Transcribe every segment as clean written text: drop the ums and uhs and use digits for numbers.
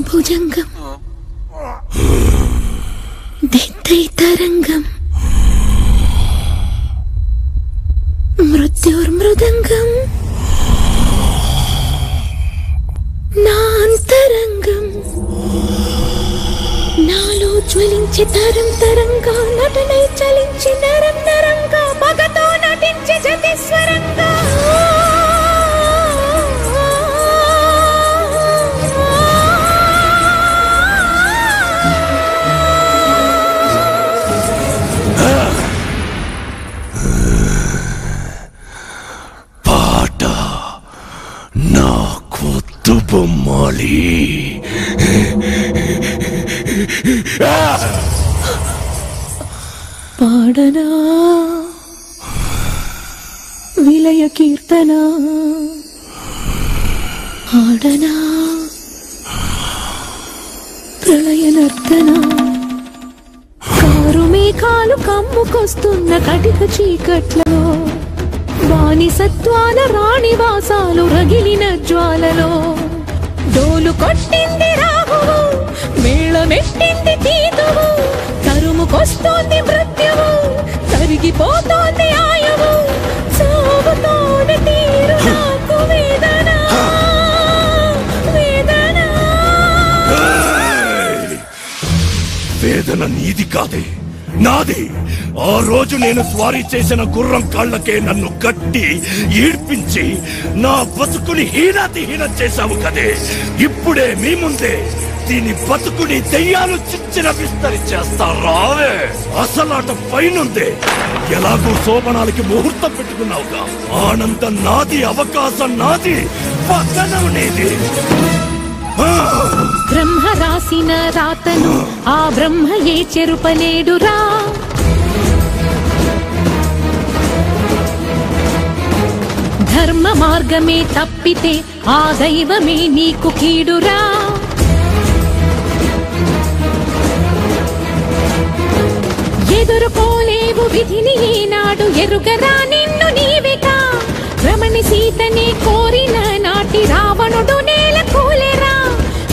భుజంగం దిత్తైతరంగం మృత్యుర్మృదంగం నాంతరంగం నాలో జ్వలించి తరం తరంగా నటనై చలించి నరం నరంగా పగతో నటించి జతిస్వరంగా బొమ్మాలి పాడనా విలయ కీర్తన ఆడనా ప్రళయ నర్తన కారు మేఘాలు కమ్ముకొస్తున్న కటిక చీకట్లలో బానిసత్వాల రాణివాసాలు రగిలిన జ్వాలలో డోలు కొట్టింది రాహువు మేళమెట్టింది తీతువు తరుముకొస్తోంది మృత్యువు తరిగిపోతోంది ఆయువు చావుతోనే తీరు నాకు వేదన వేదన వేదన నీది కాదే నాది. ఆ రోజు నేను స్వారీ చేసిన గుర్రం కాళ్ళకే నన్ను కట్టి ఈడ్పించి నా బతుకుని హీనాతిహీనం చేశావు కదే. ఇప్పుడే మీ ముందే దీని బతుకుని దెయ్యాలు చిచ్చిన విస్తరి చేస్తా రావే. అసలాట పైనుందే. ఎలాగో శోభనాలకి ముహూర్తం పెట్టుకున్నావుగా. ఆనందం నాది, అవకాశం నాది, పతనం నీది. బ్రహ్మ రాసిన రాతను ఆ బ్రహ్మయే చెరుపలేడురా. ధర్మ మార్గమే తప్పితే ఆ దైవమే నీకు కీడురా. ఎదుర్కోలేవు విధిని ఏనాడు ఎరుగరా నిన్ను నీవేగా. రమణి సీతనే కోరిన నాటి రావణుడు నేల కూలేరా.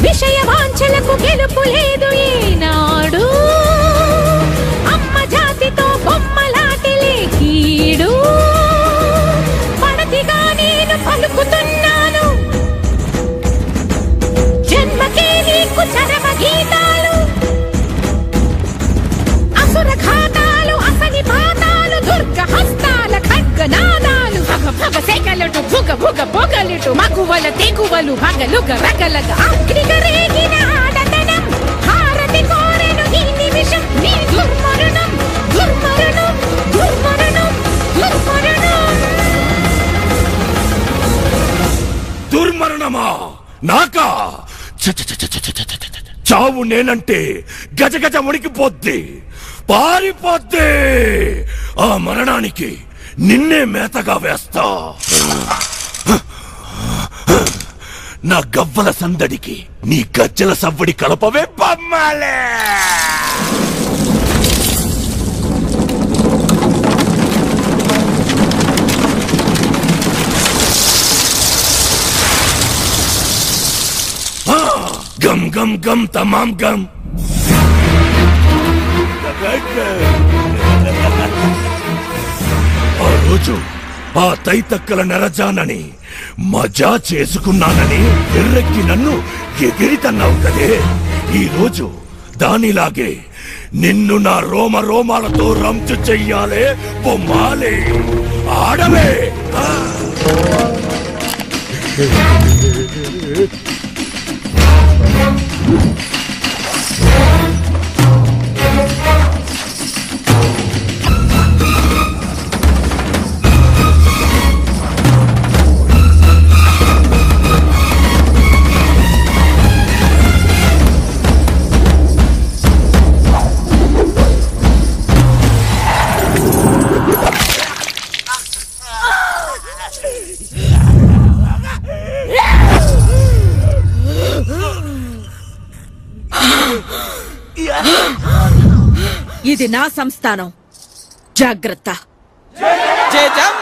విషయ వాంఛలకు గెలుపు లేదు ఏనాడు. అమ్మ జాతితో బొమ్మలాటిలే కీడు పడతిగా నేను నేను పలుకుతున్నాను జన్మకే నీకు చరమ గీతాలు అసుర ఘాతాలు అసని పాతాలు దుర్గ హస్తాల ఖడ్గనాదాలు భగ భగ సెగలుటు భుగ భుగ పొగలుటు మగువల తెగువలు భగలుగ రగలగ అగ్నిగ రేగిన ఆడతనం హారతి కోరెను ఈ నిమిషం నీ దుర్మరణం దుర్మరణం దుర్మరణం దుర్మరణం దుర్మరణమా నాకా చావు నేనంటే గజగజ వణికిపోద్ది పారిపోద్ది ఆ మరణానికి నిన్నే మేతగా వేస్తా నా గవ్వల సందడికి నీ గజ్జల సవ్వడి కలపవే బొమ్మాలే గమ్ గమ్ గమ్ తమాం గమ్ ఆ రోజు ఆ తైతక్కల నెరజానని మజా చేసుకున్నానని ఎర్రెక్కి నన్ను ఎగిరితన్నావు కదే ఈ రోజు దానిలాగే నిన్ను నా రోమ రోమాలతో రంచు చెయ్యాలే బొమ్మాలే ఆడవే ఇది నా సంస్థానం జాగ్రత్త జయజం